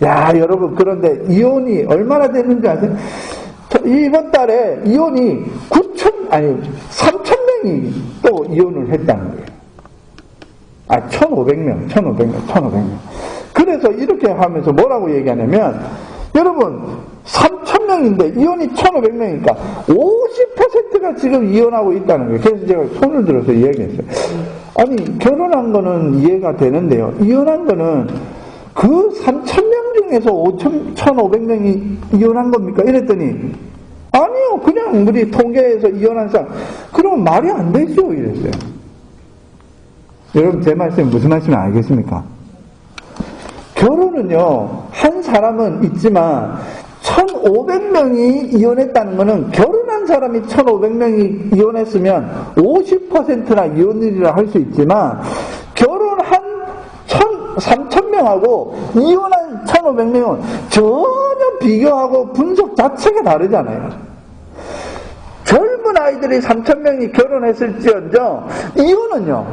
A: 야 여러분 그런데 이혼이 얼마나 됐는지 아세요? 이번 달에 이혼이 3,000명이 또 이혼을 했다는 거예요. 1,500명. 그래서 이렇게 하면서 뭐라고 얘기하냐면, 여러분, 3,000명인데 이혼이 1,500명이니까 50%가 지금 이혼하고 있다는 거예요. 그래서 제가 손을 들어서 이야기했어요. 아니, 결혼한 거는 이해가 되는데요. 이혼한 거는 그 3,000명 중에서 1,500명이 이혼한 겁니까? 이랬더니, 아니요. 그냥 우리 통계에서 이혼한 사람. 그러면 말이 안 되죠. 이랬어요. 여러분 제 말씀이 무슨 말씀인지 알겠습니까? 결혼은요 한 사람은 있지만 1,500명이 이혼했다는 것은 결혼한 사람이 1,500명이 이혼했으면 50%나 이혼율이라 할 수 있지만 결혼한 3,000명하고 이혼한 1,500명은 전혀 비교하고 분석 자체가 다르잖아요. 젊은 아이들이 3,000명이 결혼했을지언정 이혼은요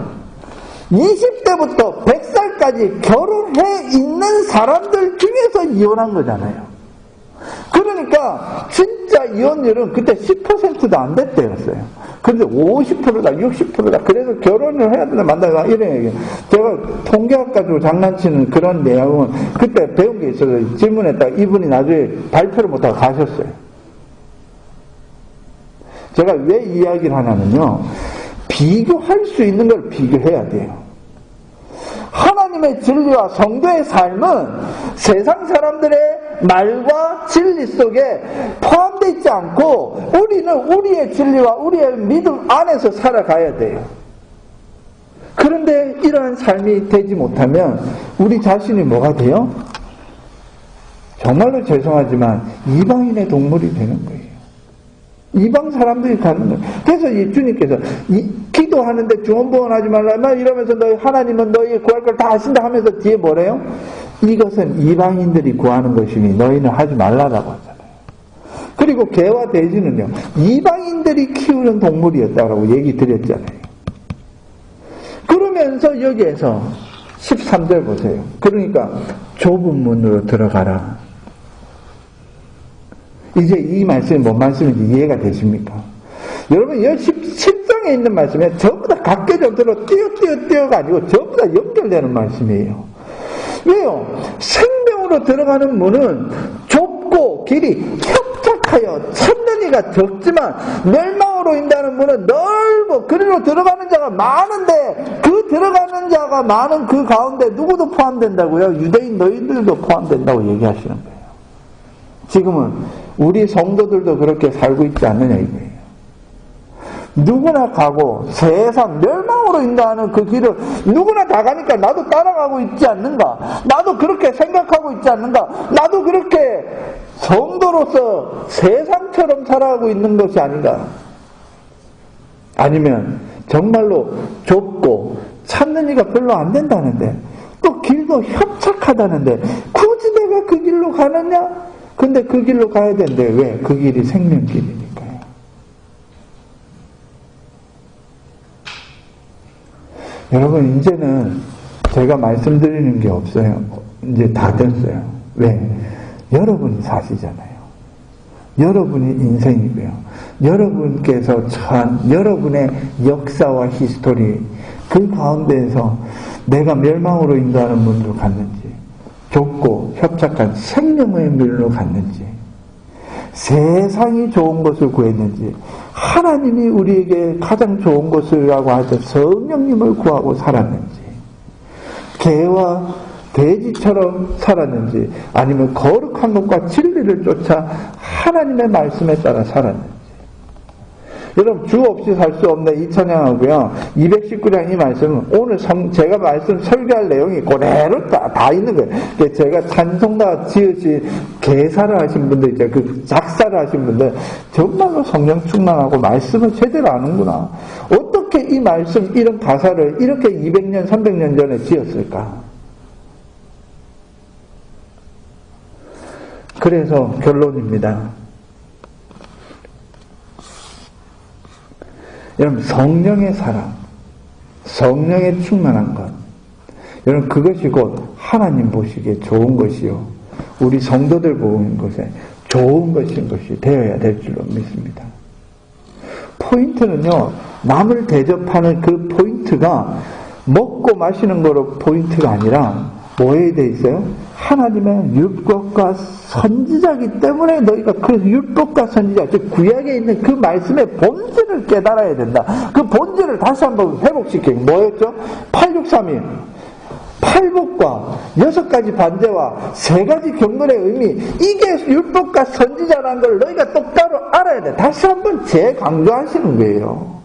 A: 20대부터 100살까지 결혼해 있는 사람들 중에서 이혼한 거잖아요. 그러니까 진짜 이혼율은 그때 10%도 안 됐대였어요. 그런데 50%다 60%다 그래서 결혼을 해야 된다 만다 이런 얘기. 제가 통계학 가지고 장난치는 그런 내용은 그때 배운 게 있어서 질문했다가 이분이 나중에 발표를 못하고 가셨어요. 제가 왜 이야기를 하냐면요 비교할 수 있는 걸 비교해야 돼요. 하나님의 진리와 성도의 삶은 세상 사람들의 말과 진리 속에 포함되어 있지 않고 우리는 우리의 진리와 우리의 믿음 안에서 살아가야 돼요. 그런데 이러한 삶이 되지 못하면 우리 자신이 뭐가 돼요? 정말로 죄송하지만 이방인의 동물이 되는 거예요. 이방 사람들이 가는 거예요. 그래서 주님께서 기도하는데 중언부언하지 말라 이러면서 너희 하나님은 너희 구할 걸 다 하신다 하면서 뒤에 뭐래요? 이것은 이방인들이 구하는 것이니 너희는 하지 말라라고 하잖아요. 그리고 개와 돼지는요 이방인들이 키우는 동물이었다고 얘기 드렸잖아요. 그러면서 여기에서 13절 보세요. 그러니까 좁은 문으로 들어가라. 이제 이 말씀이 뭔 말씀인지 이해가 되십니까? 여러분, 여기 17장에 있는 말씀에 전부 다 각계적으로 띄어가 아니고 전부 다 연결되는 말씀이에요. 왜요? 생명으로 들어가는 문은 좁고 길이 협착하여 찾는 이가 적지만 멸망으로 인다는 문은 넓고 그리로 들어가는 자가 많은데 그 들어가는 자가 많은 그 가운데 누구도 포함된다고요? 유대인 너희들도 포함된다고 얘기하시는 거예요. 지금은 우리 성도들도 그렇게 살고 있지 않느냐 이거예요. 누구나 가고 세상 멸망으로 인도하는 그 길을 누구나 다 가니까 나도 따라가고 있지 않는가? 나도 그렇게 생각하고 있지 않는가? 나도 그렇게 성도로서 세상처럼 살아가고 있는 것이 아닌가? 아니면 정말로 좁고 찾는 이가 별로 안 된다는데 또 길도 협착하다는데 굳이 내가 그 길로 가느냐? 근데 그 길로 가야 되는데 왜? 그 길이 생명길이니까요. 여러분 이제는 제가 말씀드리는 게 없어요. 이제 다 됐어요. 왜? 여러분이 사시잖아요. 여러분이 인생이고요. 여러분께서 처한 여러분의 역사와 히스토리 그 가운데에서 내가 멸망으로 인도하는 문으로 갔는지 좁고 협착한 생명의 문으로 갔는지 세상이 좋은 것을 구했는지 하나님이 우리에게 가장 좋은 것이라고 하죠. 성령님을 구하고 살았는지 개와 돼지처럼 살았는지 아니면 거룩한 것과 진리를 쫓아 하나님의 말씀에 따라 살았는지 여러분 주 없이 살 수 없는 이 찬양하고요 219장 이 말씀은 오늘 제가 말씀 설교할 내용이 그대로 다 있는 거예요. 제가 찬송가 지으신 개사를 하신 분들 이제 그 작사를 하신 분들 정말로 성령 충만하고 말씀을 제대로 아는구나. 어떻게 이 말씀 이런 가사를 이렇게 200년 300년 전에 지었을까? 그래서 결론입니다. 여러분 성령의 사랑, 성령의 충만한 것 여러분 그것이 곧 하나님 보시기에 좋은 것이요 우리 성도들 보는 것에 좋은 것인 것이 되어야 될 줄로 믿습니다. 포인트는요 남을 대접하는 그 포인트가 먹고 마시는 거로 포인트가 아니라 뭐에 대해 있어요? 하나님의 율법과 선지자이기 때문에 너희가 그 율법과 선지자, 즉 구약에 있는 그 말씀의 본질을 깨달아야 된다. 그 본질을 다시 한번 회복시키는 뭐였죠? 863일 팔복과 6가지 반제와 3가지 경건의 의미 이게 율법과 선지자라는 걸 너희가 똑바로 알아야 돼. 다시 한번 재강조하시는 거예요.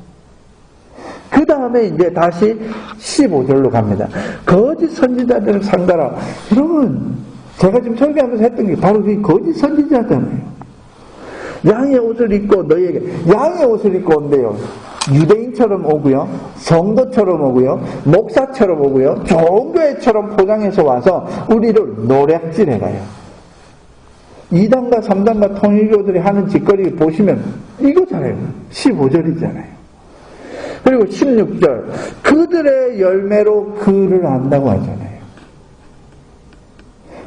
A: 그 다음에 이제 다시 15절로 갑니다. 거짓 선지자들을 상대하라. 여러분, 제가 지금 설교하면서 했던 게 바로 이 거짓 선지자잖아요. 양의 옷을 입고 너희에게, 양의 옷을 입고 온대요. 유대인처럼 오고요, 성도처럼 오고요, 목사처럼 오고요, 좋은 교회처럼 포장해서 와서 우리를 노략질해가요. 2단과 3단과 통일교들이 하는 짓거리 보시면 이거잖아요. 15절이잖아요. 그리고 16절, 그들의 열매로 그를 안다고 하잖아요.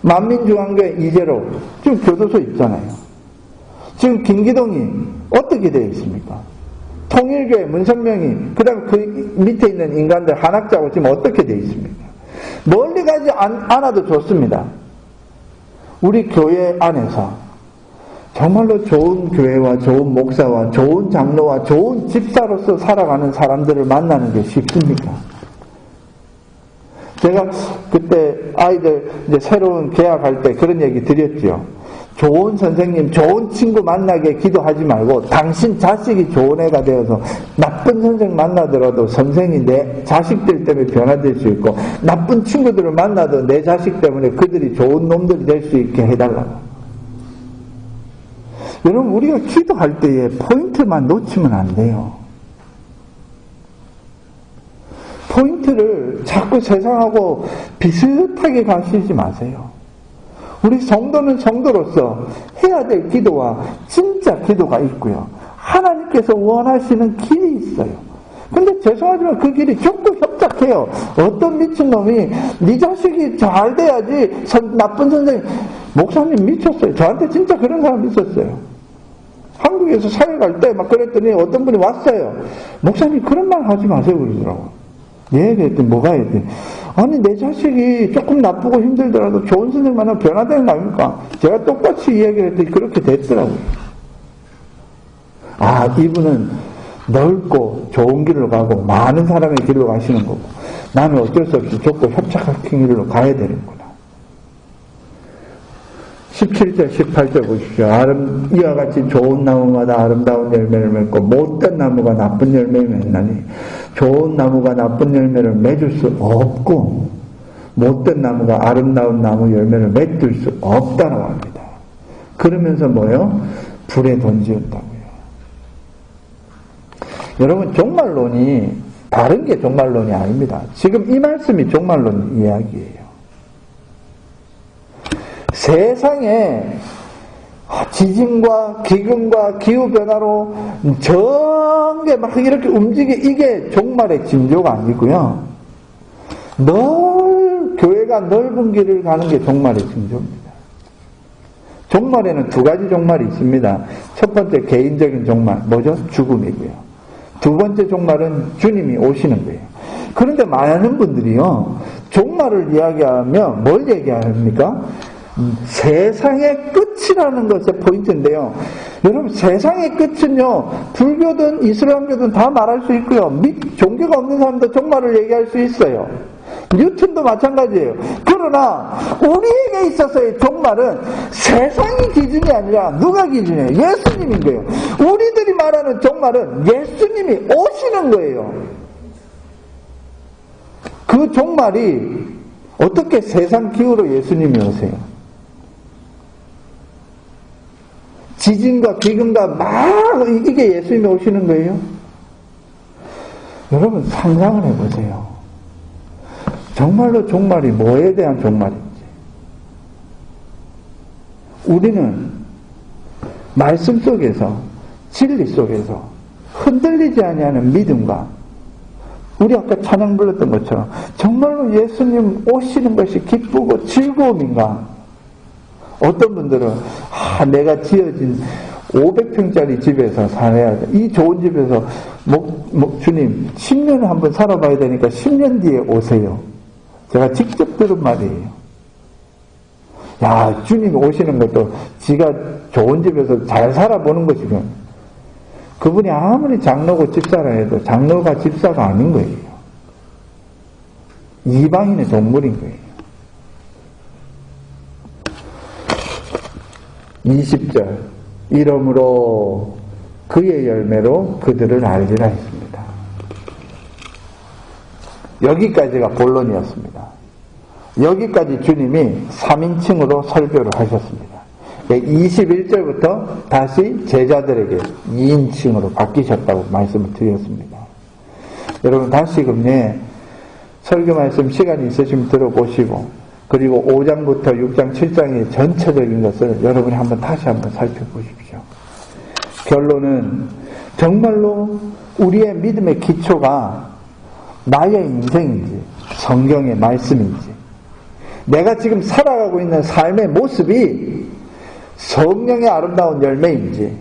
A: 만민중앙교회 이재로 지금 교도소 있잖아요. 지금 김기동이 어떻게 되어 있습니까? 통일교회 문선명이, 그 다음에 그 밑에 있는 인간들 한학자고 지금 어떻게 되어 있습니까? 멀리 가지 않아도 좋습니다. 우리 교회 안에서 정말로 좋은 교회와 좋은 목사와 좋은 장로와 좋은 집사로서 살아가는 사람들을 만나는 게 쉽습니까? 제가 그때 아이들 이제 새로운 개학할 때 그런 얘기 드렸죠. 좋은 선생님, 좋은 친구 만나게 기도하지 말고 당신 자식이 좋은 애가 되어서 나쁜 선생 만나더라도 선생이 내 자식들 때문에 변화될 수 있고 나쁜 친구들을 만나도 내 자식 때문에 그들이 좋은 놈들이 될 수 있게 해달라고. 여러분, 우리가 기도할 때에 포인트만 놓치면 안 돼요. 포인트를 자꾸 세상하고 비슷하게 가시지 마세요. 우리 성도는 성도로서 해야 될 기도와 진짜 기도가 있고요. 하나님께서 원하시는 길이 있어요. 근데 죄송하지만 그 길이 좁고 협착해요. 어떤 미친놈이 네 자식이 잘 돼야지 나쁜 선생님, 목사님 미쳤어요. 저한테 진짜 그런 사람 있었어요. 한국에서 사회 갈 때 막 그랬더니 어떤 분이 왔어요. 목사님 그런 말 하지 마세요 그러더라고. 예, 그랬더니 뭐가 했더니 아니 내 자식이 조금 나쁘고 힘들더라도 좋은 선생님 만나면 변화되는 거 아닙니까? 제가 똑같이 이야기를 했더니 그렇게 됐더라고요. 아, 이분은 넓고 좋은 길로 가고 많은 사람의 길로 가시는 거고 나는 어쩔 수 없이 좁고 협착한 길로 가야 되는구나. 17절 18절 보십시오. 이와 같이 좋은 나무마다 아름다운 열매를 맺고 못된 나무가 나쁜 열매를 맺나니 좋은 나무가 나쁜 열매를 맺을 수 없고 못된 나무가 아름다운 나무 열매를 맺을 수 없다고 합니다. 그러면서 뭐요? 불에 던지었다고요. 여러분, 종말론이 다른 게 종말론이 아닙니다. 지금 이 말씀이 종말론 이야기예요. 세상에 지진과 기근과 기후변화로 전개 막 이렇게 이게 종말의 징조가 아니고요. 교회가 넓은 길을 가는 게 종말의 징조입니다. 종말에는 두 가지 종말이 있습니다. 첫 번째 개인적인 종말, 뭐죠? 죽음이고요. 두 번째 종말은 주님이 오시는 거예요. 그런데 많은 분들이요, 종말을 이야기하면 뭘 얘기합니까? 세상의 끝이라는 것의 포인트인데요. 여러분, 세상의 끝은요, 불교든 이슬람교든 다 말할 수 있고요. 종교가 없는 사람도 종말을 얘기할 수 있어요. 뉴턴도 마찬가지예요. 그러나 우리에게 있어서의 종말은 세상이 기준이 아니라 누가 기준이에요? 예수님인 거예요. 우리들이 말하는 종말은 예수님이 오시는 거예요. 그 종말이 어떻게 세상 기후로 예수님이 오세요? 지진과 기근과 막 이게 예수님이 오시는 거예요? 여러분, 상상을 해보세요. 정말로 종말이 뭐에 대한 종말인지. 우리는 말씀 속에서, 진리 속에서 흔들리지 아니하는 믿음과 우리 아까 찬양 불렀던 것처럼 정말로 예수님 오시는 것이 기쁘고 즐거움인가? 어떤 분들은 내가 지어진 500평짜리 집에서 살아야 돼. 이 좋은 집에서 주님 10년을 한번 살아봐야 되니까 10년 뒤에 오세요. 제가 직접 들은 말이에요. 야, 주님이 오시는 것도 지가 좋은 집에서 잘 살아보는 것이군. 그분이 아무리 장로고 집사라 해도 장로가 집사가 아닌 거예요. 이방인의 동물인 거예요. 20절, 이러므로 그의 열매로 그들을 알리라 했습니다. 여기까지가 본론이었습니다. 여기까지 주님이 3인칭으로 설교를 하셨습니다. 21절부터 다시 제자들에게 2인칭으로 바뀌셨다고 말씀을 드렸습니다. 여러분 다시금 설교 말씀 시간이 있으시면 들어보시고 그리고 5장부터 6장, 7장의 전체적인 것을 여러분이 다시 한번 살펴보십시오. 결론은 정말로 우리의 믿음의 기초가 나의 인생인지 성경의 말씀인지 내가 지금 살아가고 있는 삶의 모습이 성령의 아름다운 열매인지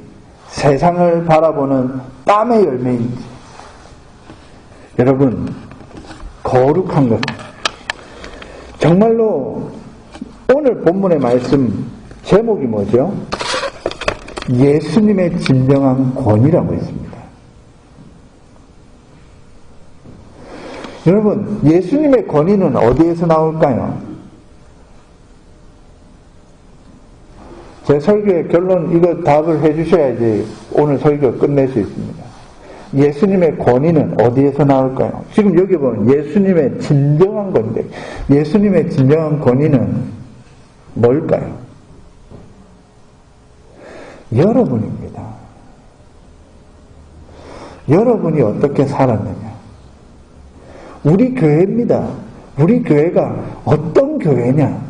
A: 세상을 바라보는 땀의 열매인지 여러분 거룩한 것 정말로 오늘 본문의 말씀 제목이 뭐죠? 예수님의 진정한 권위라고 했습니다. 여러분 예수님의 권위는 어디에서 나올까요? 제 설교의 결론 이거 답을 해주셔야지 오늘 설교 끝낼 수 있습니다. 예수님의 권위는 어디에서 나올까요? 지금 여기 보면 예수님의 진정한 건데 예수님의 진정한 권위는 뭘까요? 여러분입니다. 여러분이 어떻게 살았느냐? 우리 교회입니다. 우리 교회가 어떤 교회냐?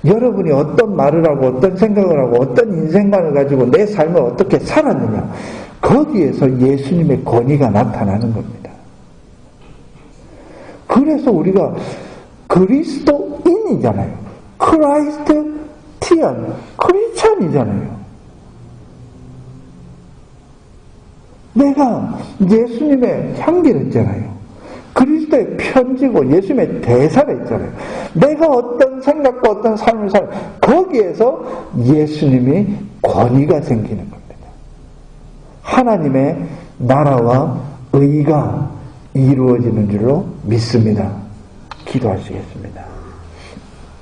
A: 여러분이 어떤 말을 하고 어떤 생각을 하고 어떤 인생관을 가지고 내 삶을 어떻게 살았느냐? 거기에서 예수님의 권위가 나타나는 겁니다. 그래서 우리가 그리스도인이잖아요. 크라이스티안, 크리스찬이잖아요. 내가 예수님의 향기를 했잖아요. 그리스도의 편지고 예수님의 대사가 있잖아요. 내가 어떤 생각과 어떤 삶을 거기에서 예수님이 권위가 생기는 겁니다. 하나님의 나라와 의가 이루어지는 줄로 믿습니다. 기도하시겠습니다.